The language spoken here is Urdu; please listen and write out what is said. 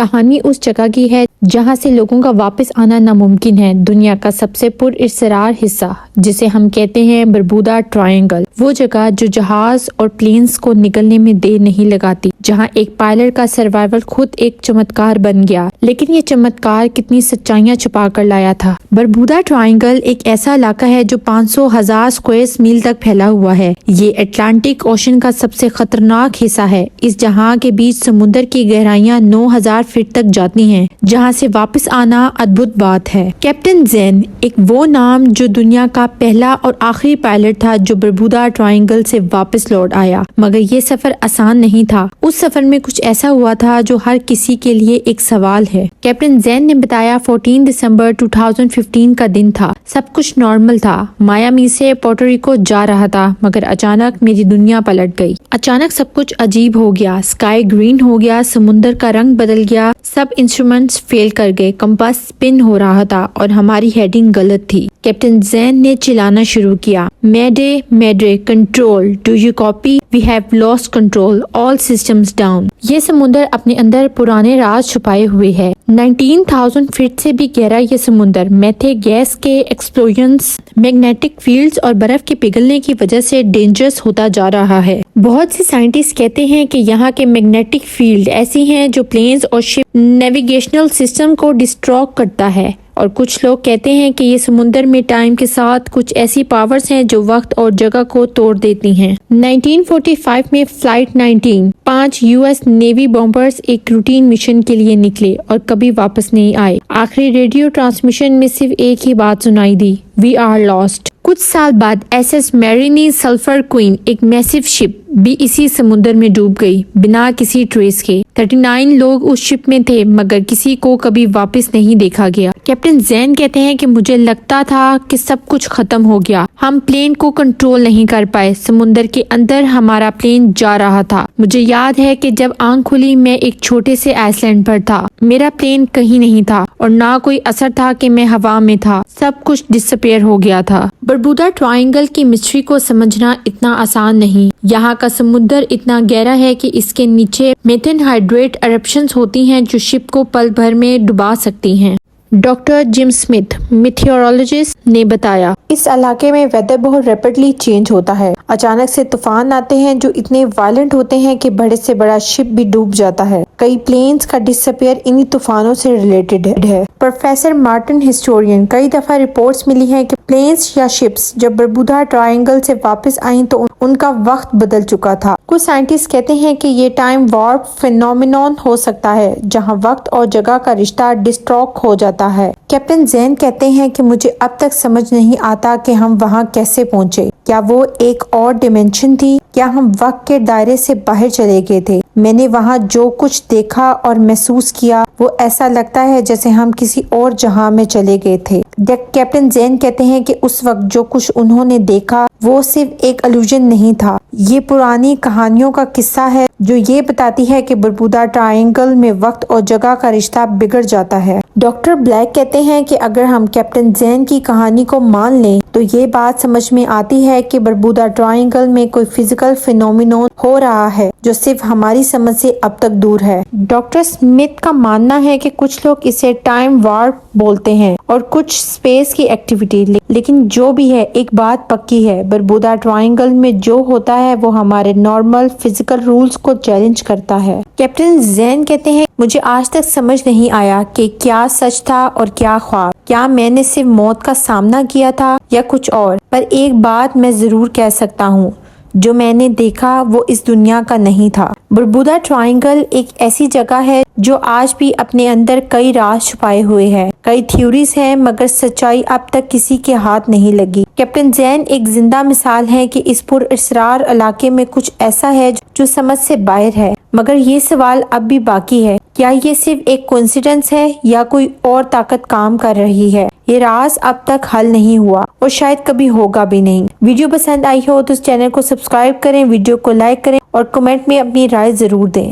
کہانی اس جگہ کی ہے جہاں سے لوگوں کا واپس آنا ناممکن ہے۔ دنیا کا سب سے پراسرار حصہ جسے ہم کہتے ہیں برمودا ٹرائنگل، وہ جگہ جو جہاز اور پلینز کو نکلنے میں دیر نہیں لگاتی، جہاں ایک پائلٹ کا سروائیول خود ایک چمتکار بن گیا، لیکن یہ چمتکار کتنی سچائیاں چھپا کر لایا تھا۔ برمودا ٹرائنگل ایک ایسا علاقہ ہے جو 500,000 اسکوائر میل تک پھیلا ہوا ہے۔ یہ اٹلانٹک اوشن کا سب سے خطرناک حصہ ہے۔ اس جہاں کے بیچ سمندر کی گہرائیاں 9,000 فٹ تک جاتی ہیں، جہاں سے واپس آنا ادبھت بات ہے۔ کیپٹن زین ایک وہ نام جو دنیا کا پہلا اور آخری پائلٹ تھا جو برمودا ٹرائنگل سے واپس لوٹ آیا، مگر یہ سفر آسان نہیں تھا۔ اس سفر میں کچھ ایسا ہوا تھا جو ہر کسی کے لیے ایک سوال ہے۔ کیپٹن زین نے بتایا 14 دسمبر 2015 کا دن تھا۔ سب کچھ نارمل تھا۔ مایامی سے پورٹو ریکو جا رہا تھا، مگر اچانک میری دنیا پلٹ گئی۔ اچانک سب کچھ عجیب ہو گیا۔ اسکائی گرین ہو گیا، سمندر کا رنگ بدل گیا، سب انسٹرومنٹس فیل کر گئے، کمپاس سپن ہو رہا تھا اور ہماری ہیڈنگ غلط تھی۔ کیپٹن زین نے چلانا شروع کیا، mayday mayday, control, do you copy? We have lost control, all systems down. یہ سمندر اپنے اندر پرانے راز چھپائے ہوئے ہے۔ 19,000 فٹ سے بھی گہرا یہ سمندر میتھے گیس کے ایکسپلوژنز، میگنیٹک فیلڈز اور برف کے پگھلنے کی وجہ سے ڈینجرس ہوتا جا رہا ہے۔ بہت سے سائنٹسٹ کہتے ہیں کہ یہاں کے میگنیٹک فیلڈ ایسی ہیں جو پلینز اور شپ نیویگیشنل سسٹم کو ڈسٹریکٹ کرتا ہے، اور کچھ لوگ کہتے ہیں کہ یہ سمندر میں ٹائم کے ساتھ کچھ ایسی پاورز ہیں جو وقت اور جگہ کو توڑ دیتی ہیں۔ 1945 میں فلائٹ 19، 5 US نیوی بامبرز ایک روٹین مشن کے لیے نکلے اور کبھی واپس نہیں آئے۔ آخری ریڈیو ٹرانسمیشن میں صرف ایک ہی بات سنائی دی، وی آر لاسٹ۔ کچھ سال بعد SS میرینی سلفر کوئین، ایک میسو شپ، بھی اسی سمندر میں ڈوب گئی بنا کسی ٹریس کے۔ 39 لوگ اس شپ میں تھے، مگر کسی کو کبھی واپس نہیں دیکھا گیا۔ کیپٹن زین کہتے ہیں کہ مجھے لگتا تھا کہ سب کچھ ختم ہو گیا، ہم پلین کو کنٹرول نہیں کر پائے، سمندر کے اندر ہمارا پلین جا رہا تھا۔ مجھے یاد ہے کہ جب آنکھ کھلی میں ایک چھوٹے سے آئس لینڈ پر تھا، میرا پلین کہیں نہیں تھا اور نہ کوئی اثر تھا کہ میں ہوا میں تھا، سب کچھ ڈسپیئر ہو گیا تھا۔ برمودا ٹرائنگل کی مسٹری کو سمجھنا اتنا آسان نہیں۔ یہاں کا سمندر اتنا گہرا ہے کہ اس کے نیچے میتھین ہائیڈریٹ ایرپشنز ہوتی ہیں جو شپ کو پل بھر میں ڈبا سکتی ہیں۔ ڈاکٹر جم اسمتھ، میٹیورولوجسٹ، نے بتایا، اس علاقے میں ویدر بہت ریپڈلی چینج ہوتا ہے۔ اچانک سے طوفان آتے ہیں جو اتنے وائلنٹ ہوتے ہیں کہ بڑے سے بڑا شپ بھی ڈوب جاتا ہے۔ کئی پلینز کا ڈسپیئر انہی طوفانوں سے ریلیٹڈ ہے۔ پروفیسر مارٹن، ہسٹورین، کئی دفعہ رپورٹس ملی ہیں کہ پلینز یا شپس جب برمودا ٹرائنگل سے واپس آئیں تو ان کا وقت بدل چکا تھا۔ کچھ سائنٹسٹ کہتے ہیں کہ یہ ٹائم وارپ فینومینون ہو سکتا ہے، جہاں وقت اور جگہ کا رشتہ ڈسٹورٹ ہو جاتا ہے۔ کیپٹن زین کہتے ہیں کہ مجھے اب تک سمجھ نہیں آتا کہ ہم وہاں کیسے پہنچے۔ کیا وہ ایک اور ڈیمینشن تھی؟ کیا ہم وقت کے دائرے سے باہر چلے گئے تھے؟ میں نے وہاں جو کچھ دیکھا اور محسوس کیا وہ ایسا لگتا ہے جیسے ہم کسی اور جہاں میں چلے گئے تھے۔ کیپٹن زین کہتے ہیں کہ اس وقت جو کچھ انہوں نے دیکھا وہ صرف ایک الوژن نہیں تھا، یہ پرانی کہانیوں کا قصہ ہے جو یہ بتاتی ہے کہ برمودا ٹرائنگل میں وقت اور جگہ کا رشتہ بگڑ جاتا ہے۔ ڈاکٹر بلیک کہتے ہیں کہ اگر ہم کیپٹن زین کی کہانی کو مان لیں تو یہ بات سمجھ میں آتی ہے کہ برمودا ٹرائنگل میں کوئی فزیکل فینومینون ہو رہا ہے جو صرف ہماری سمجھ سے اب تک دور ہے۔ ڈاکٹر اسمتھ کا ماننا ہے کہ کچھ لوگ اسے ٹائم وارپ بولتے ہیں اور کچھ اسپیس کی ایکٹیویٹی، لیکن جو بھی ہے ایک بات پکی ہے، برمودا ٹرائنگل میں جو ہوتا ہے وہ ہمارے نارمل فزیکل رولز کو چیلنج کرتا ہے۔ کیپٹن زین کہتے ہیں، مجھے آج تک سمجھ نہیں آیا کہ کیا سچ تھا اور کیا خواب، کیا میں نے صرف موت کا سامنا کیا تھا یا کچھ اور، پر ایک بات میں ضرور کہہ سکتا ہوں، جو میں نے دیکھا وہ اس دنیا کا نہیں تھا۔ برمودا ٹرائنگل ایک ایسی جگہ ہے جو آج بھی اپنے اندر کئی راز چھپائے ہوئے ہے، کئی تھیوریز ہیں، مگر سچائی اب تک کسی کے ہاتھ نہیں لگی۔ کیپٹن زین ایک زندہ مثال ہے کہ اس پراسرار علاقے میں کچھ ایسا ہے جو سمجھ سے باہر ہے، مگر یہ سوال اب بھی باقی ہے، کیا یہ صرف ایک کوئنسیڈنس ہے یا کوئی اور طاقت کام کر رہی ہے؟ یہ راز اب تک حل نہیں ہوا اور شاید کبھی ہوگا بھی نہیں۔ ویڈیو پسند آئی ہو تو اس چینل کو سبسکرائب کریں، ویڈیو کو لائک کریں اور کمنٹ میں اپنی رائے ضرور دیں۔